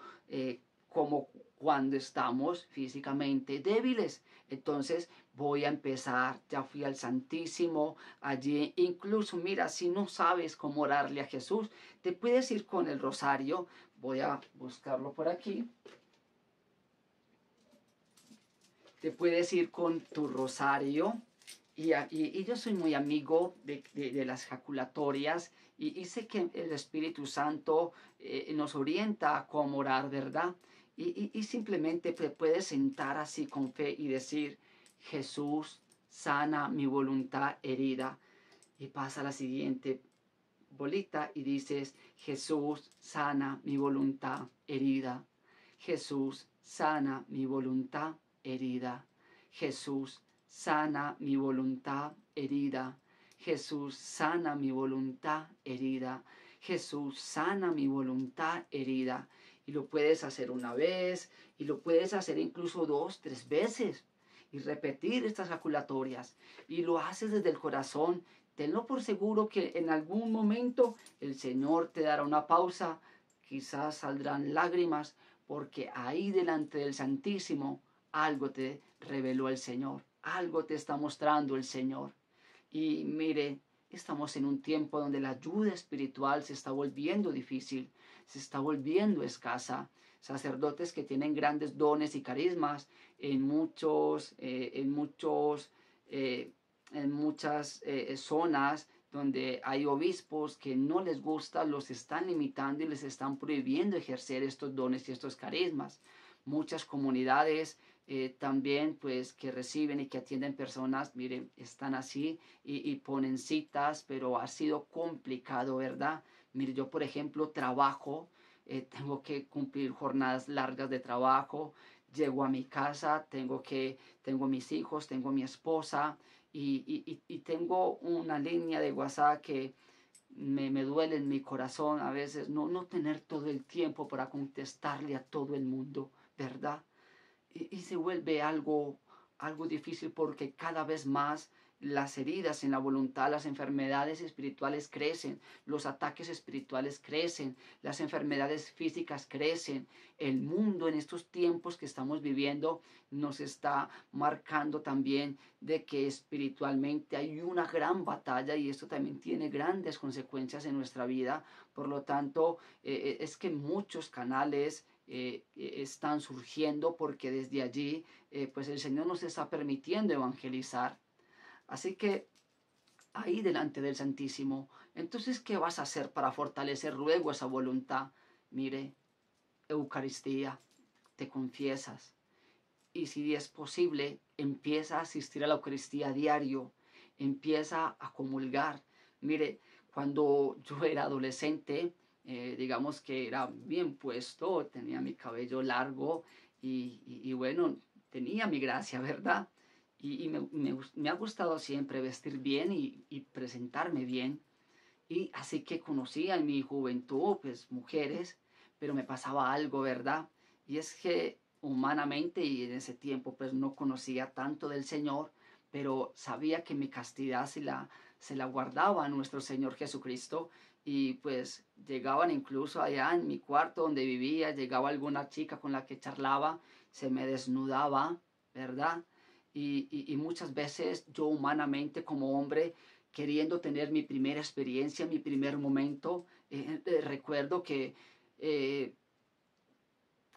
como cuando estamos físicamente débiles. Entonces voy a empezar, ya fui al Santísimo, allí incluso, mira, si no sabes cómo orarle a Jesús, te puedes ir con el rosario, voy a buscarlo por aquí. Te puedes ir con tu rosario. Y yo soy muy amigo de las jaculatorias y sé que el Espíritu Santo nos orienta a cómo orar, ¿verdad? Y simplemente te puedes sentar así con fe y decir, Jesús, sana mi voluntad herida. Y pasa la siguiente bolita y dices: Jesús, sana mi voluntad herida. Jesús, sana mi voluntad herida. Jesús, sana mi voluntad herida. Jesús, sana mi voluntad herida. Jesús, sana mi voluntad herida. Y lo puedes hacer una vez, y lo puedes hacer incluso 2, 3 veces, y repetir estas jaculatorias. Y lo haces desde el corazón. Tenlo por seguro que en algún momento el Señor te dará una pausa. Quizás saldrán lágrimas, porque ahí delante del Santísimo algo te reveló el Señor. Algo te está mostrando el Señor. Y mire, estamos en un tiempo donde la ayuda espiritual se está volviendo difícil, se está volviendo escasa. Sacerdotes que tienen grandes dones y carismas en muchas zonas donde hay obispos que no les gusta, los están limitando y les están prohibiendo ejercer estos dones y estos carismas. Muchas comunidades también pues que reciben y que atienden personas, miren, están así y ponen citas, pero ha sido complicado, ¿verdad? Mire, yo por ejemplo trabajo, tengo que cumplir jornadas largas de trabajo, llego a mi casa, tengo mis hijos, tengo mi esposa y tengo una línea de WhatsApp que me duele en mi corazón a veces no tener todo el tiempo para contestarle a todo el mundo, ¿verdad? Y se vuelve algo difícil porque cada vez más las heridas en la voluntad, las enfermedades espirituales crecen, los ataques espirituales crecen, las enfermedades físicas crecen. El mundo en estos tiempos que estamos viviendo nos está marcando también de que espiritualmente hay una gran batalla y esto también tiene grandes consecuencias en nuestra vida. Por lo tanto, es que muchos canales están surgiendo porque desde allí pues el Señor nos está permitiendo evangelizar. Así que ahí delante del Santísimo, entonces, ¿qué vas a hacer para fortalecer luego esa voluntad? Mire, Eucaristía, te confiesas. Y si es posible, empieza a asistir a la Eucaristía diario, empieza a comulgar. Mire, cuando yo era adolescente, digamos que era bien puesto, tenía mi cabello largo y bueno, tenía mi gracia, ¿verdad? Me ha gustado siempre vestir bien y presentarme bien. Y así que conocía en mi juventud, pues, mujeres, pero me pasaba algo, ¿verdad? Y es que humanamente y en ese tiempo, pues, no conocía tanto del Señor, pero sabía que mi castidad se la guardaba a nuestro Señor Jesucristo. Y pues llegaban incluso allá en mi cuarto donde vivía, llegaba alguna chica con la que charlaba, se me desnudaba, ¿verdad? Y muchas veces yo humanamente como hombre, queriendo tener mi primera experiencia, mi primer momento, recuerdo que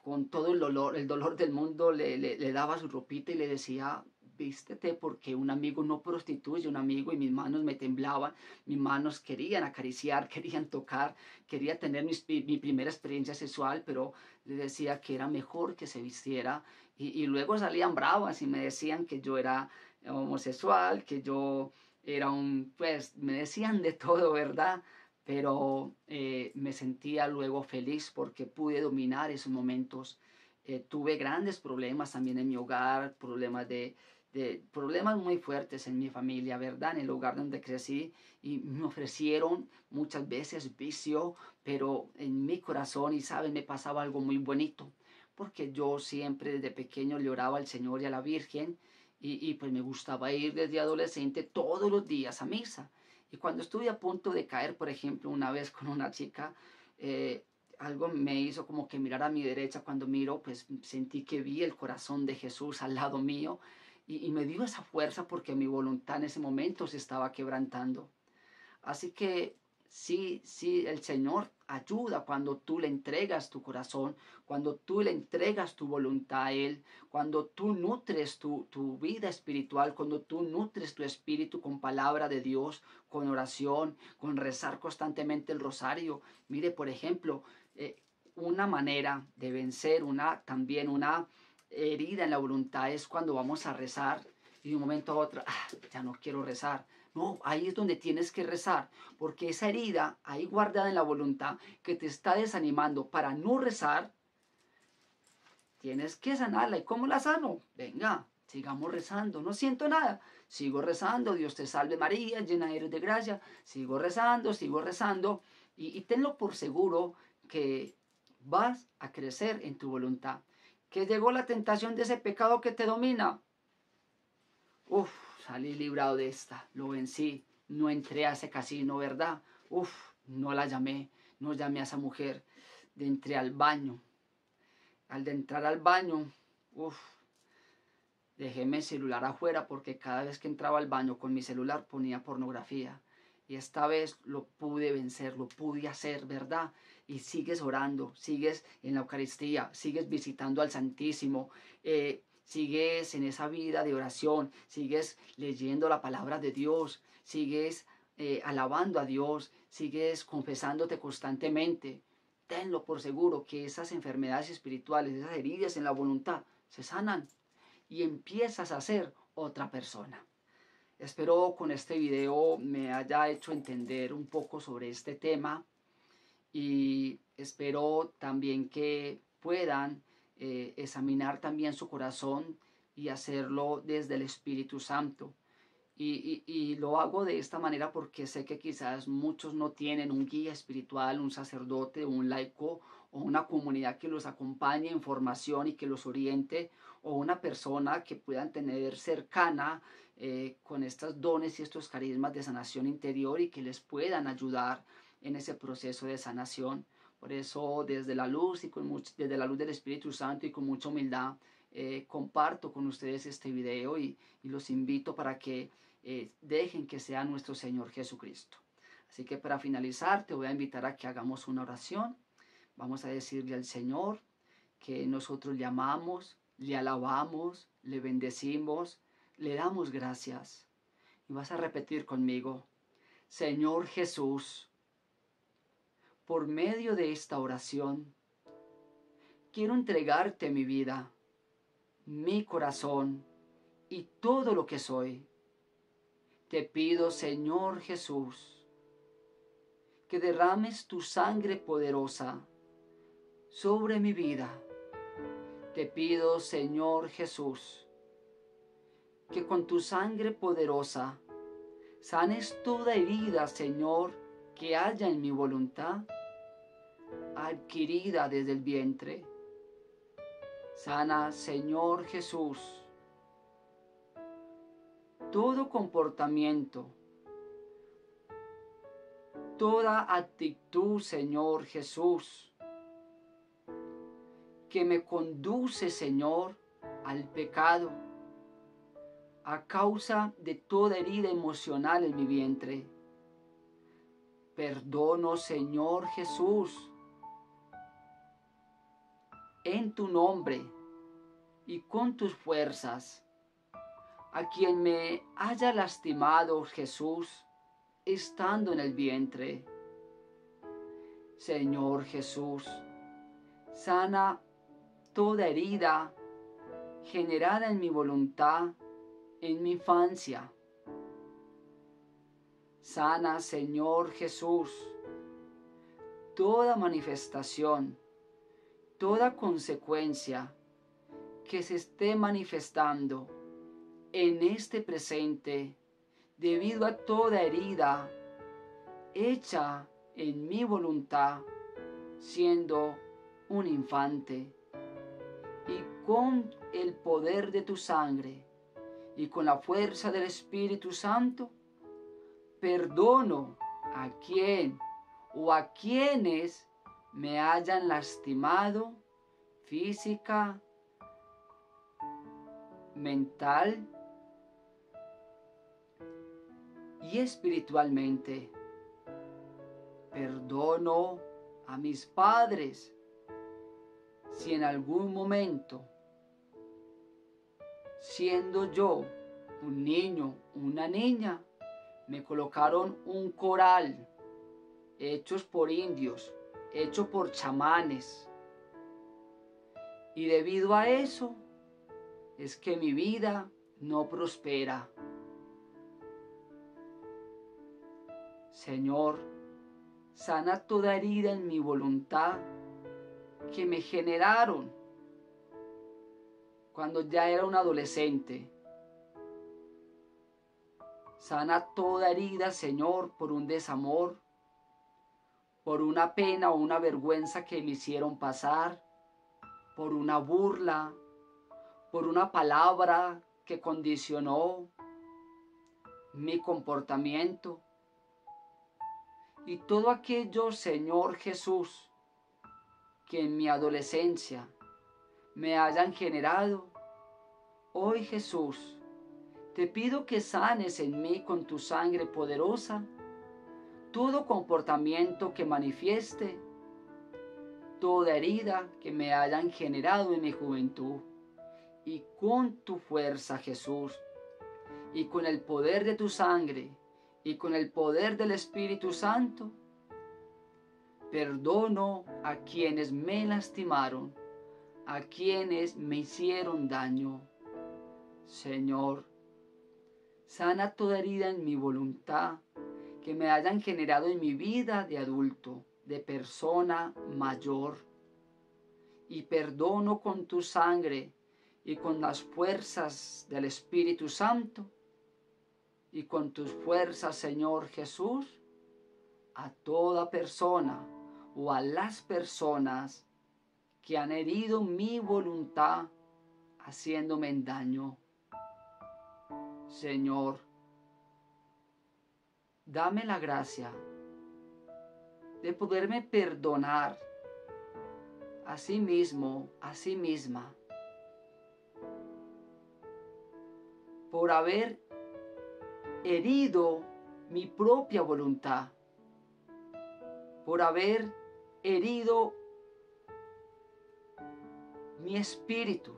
con todo el dolor del mundo le daba su ropita y le decía: vístete, porque un amigo no prostituye un amigo. Y mis manos me temblaban, mis manos querían acariciar, querían tocar, quería tener mi primera experiencia sexual, pero le decía que era mejor que se vistiera. Y luego salían bravas y me decían que yo era homosexual, que yo era pues me decían de todo, ¿verdad? Pero me sentía luego feliz porque pude dominar esos momentos. Tuve grandes problemas también en mi hogar, problemas muy fuertes en mi familia, ¿verdad? En el lugar donde crecí, y me ofrecieron muchas veces vicio, pero en mi corazón, y saben, me pasaba algo muy bonito, porque yo siempre desde pequeño le oraba al Señor y a la Virgen, y pues me gustaba ir desde adolescente todos los días a misa. Y cuando estuve a punto de caer, por ejemplo, una vez con una chica, algo me hizo como que mirar a mi derecha. Cuando miro, pues sentí que vi el corazón de Jesús al lado mío, y me dio esa fuerza porque mi voluntad en ese momento se estaba quebrantando. Así que sí, sí, el Señor ayuda cuando tú le entregas tu corazón, cuando tú le entregas tu voluntad a Él, cuando tú nutres tu vida espiritual, cuando tú nutres tu espíritu con palabra de Dios, con oración, con rezar constantemente el rosario. Mire, por ejemplo, una manera de vencer también una herida en la voluntad es cuando vamos a rezar y de un momento a otro, ya no quiero rezar. No, ahí es donde tienes que rezar, porque esa herida ahí guardada en la voluntad que te está desanimando para no rezar, tienes que sanarla. ¿Y cómo la sano? Venga, sigamos rezando. No siento nada. Sigo rezando. Dios te salve María, llena eres de gracia. Sigo rezando, sigo rezando. Y tenlo por seguro que vas a crecer en tu voluntad. Que llegó la tentación de ese pecado que te domina. Uf, salí librado de esta. Lo vencí. No entré a ese casino, ¿verdad? Uf, no la llamé. No llamé a esa mujer. Entré al baño. Al de entrar al baño, dejé mi celular afuera porque cada vez que entraba al baño con mi celular ponía pornografía. Y esta vez lo pude vencer, lo pude hacer, ¿verdad? Y sigues orando, sigues en la Eucaristía, sigues visitando al Santísimo, sigues en esa vida de oración, sigues leyendo la palabra de Dios, sigues alabando a Dios, sigues confesándote constantemente. Tenlo por seguro que esas enfermedades espirituales, esas heridas en la voluntad, se sanan y empiezas a ser otra persona. Espero con este video me haya hecho entender un poco sobre este tema y espero también que puedan examinar también su corazón y hacerlo desde el Espíritu Santo. Y lo hago de esta manera porque sé que quizás muchos no tienen un guía espiritual, un sacerdote, un laico o una comunidad que los acompañe en formación y que los oriente, o una persona que puedan tener cercana con estos dones y estos carismas de sanación interior y que les puedan ayudar en ese proceso de sanación. Por eso desde la luz y desde la luz del Espíritu Santo y con mucha humildad comparto con ustedes este video y los invito para que dejen que sea nuestro Señor Jesucristo. Así que para finalizar te voy a invitar a que hagamos una oración. Vamos a decirle al Señor que nosotros le amamos, le alabamos, le bendecimos, le damos gracias. Y vas a repetir conmigo: Señor Jesús, por medio de esta oración, quiero entregarte mi vida, mi corazón y todo lo que soy. Te pido, Señor Jesús, que derrames tu sangre poderosa sobre mi vida. Te pido, Señor Jesús, que con tu sangre poderosa sanes toda herida, Señor, que haya en mi voluntad, adquirida desde el vientre. Sana, Señor Jesús, todo comportamiento, toda actitud, Señor Jesús, que me conduce, Señor, al pecado, a causa de toda herida emocional en mi vientre. Perdono, Señor Jesús, en tu nombre y con tus fuerzas, a quien me haya lastimado, Jesús, estando en el vientre. Señor Jesús, sana toda herida generada en mi voluntad en mi infancia. Sana, Señor Jesús, toda manifestación, toda consecuencia que se esté manifestando en este presente debido a toda herida hecha en mi voluntad siendo un infante. Y con el poder de tu sangre y con la fuerza del Espíritu Santo, perdono a quien o a quienes me hayan lastimado física, mental y espiritualmente. Perdono a mis padres si en algún momento, siendo yo un niño, una niña, me colocaron un coral hechos por indios, hecho por chamanes. Y debido a eso es que mi vida no prospera. Señor, sana toda herida en mi voluntad que me generaron cuando ya era un adolescente. Sana toda herida, Señor, por un desamor, por una pena o una vergüenza que me hicieron pasar, por una burla, por una palabra que condicionó mi comportamiento. Y todo aquello, Señor Jesús, que en mi adolescencia me hayan generado, hoy Jesús, te pido que sanes en mí con tu sangre poderosa todo comportamiento que manifieste, toda herida que me hayan generado en mi juventud. Y con tu fuerza, Jesús, y con el poder de tu sangre, y con el poder del Espíritu Santo, perdono a quienes me lastimaron, a quienes me hicieron daño. Señor, sana toda herida en mi voluntad que me hayan generado en mi vida de adulto, de persona mayor. Y perdono con tu sangre y con las fuerzas del Espíritu Santo y con tus fuerzas, Señor Jesús, a toda persona o a las personas que han herido mi voluntad haciéndome daño. Señor, dame la gracia de poderme perdonar a sí mismo, a sí misma, por haber herido mi propia voluntad, por haber herido mi espíritu.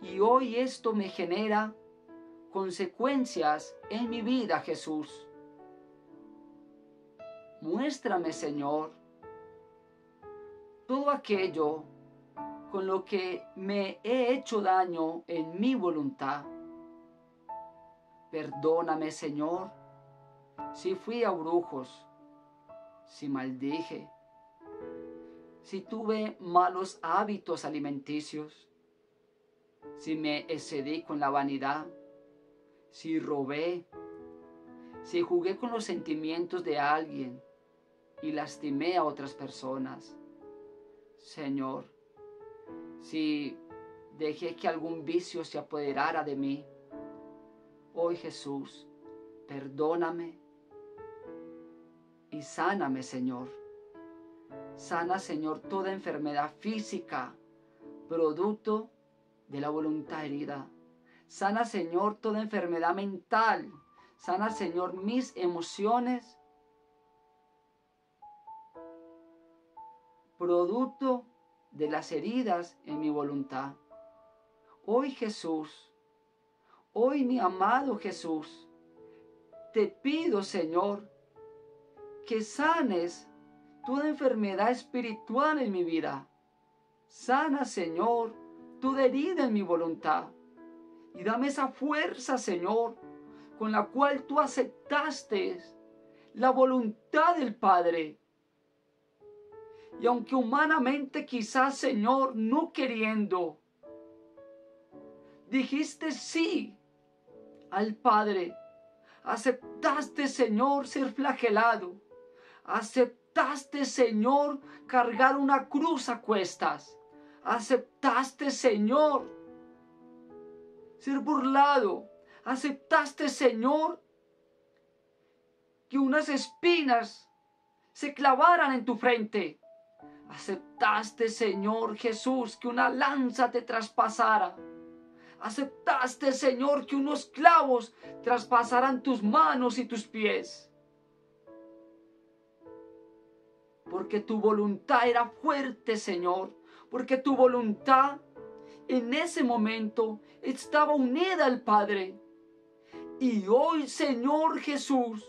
Y hoy esto me genera consecuencias en mi vida, Jesús. Muéstrame, Señor, todo aquello con lo que me he hecho daño en mi voluntad. Perdóname, Señor, si fui a brujos, si maldije, si tuve malos hábitos alimenticios, si me excedí con la vanidad, si robé, si jugué con los sentimientos de alguien y lastimé a otras personas. Señor, si dejé que algún vicio se apoderara de mí, hoy Jesús, perdóname y sáname, Señor. Sana, Señor, toda enfermedad física, producto de la voluntad herida. Sana, Señor, toda enfermedad mental. Sana, Señor, mis emociones, producto de las heridas en mi voluntad. Hoy, Jesús, hoy, mi amado Jesús, te pido, Señor, que sanes toda enfermedad espiritual en mi vida. Sana, Señor, toda herida en mi voluntad. Y dame esa fuerza, Señor, con la cual tú aceptaste la voluntad del Padre. Y aunque humanamente quizás, Señor, no queriendo, dijiste sí al Padre. Aceptaste, Señor, ser flagelado. Aceptaste, Señor, cargar una cruz a cuestas. Aceptaste, Señor, ser burlado. Aceptaste, Señor, que unas espinas se clavaran en tu frente. Aceptaste, Señor Jesús, que una lanza te traspasara. Aceptaste, Señor, que unos clavos traspasaran tus manos y tus pies. Porque tu voluntad era fuerte, Señor. Porque tu voluntad en ese momento estaba unida al Padre. Y hoy, Señor Jesús,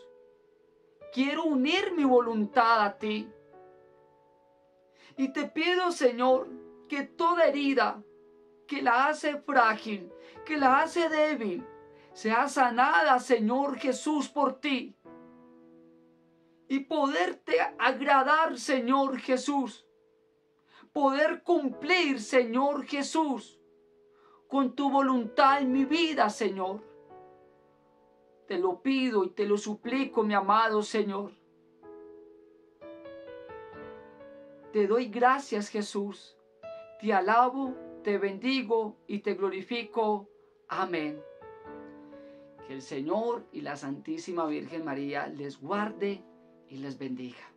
quiero unir mi voluntad a ti. Y te pido, Señor, que toda herida que la hace frágil, que la hace débil, sea sanada, Señor Jesús, por ti. Y poderte agradar, Señor Jesús. Poder cumplir, Señor Jesús, con tu voluntad en mi vida, Señor. Te lo pido y te lo suplico, mi amado Señor. Te doy gracias, Jesús. Te alabo, te bendigo y te glorifico. Amén. Que el Señor y la Santísima Virgen María les guarde y les bendiga.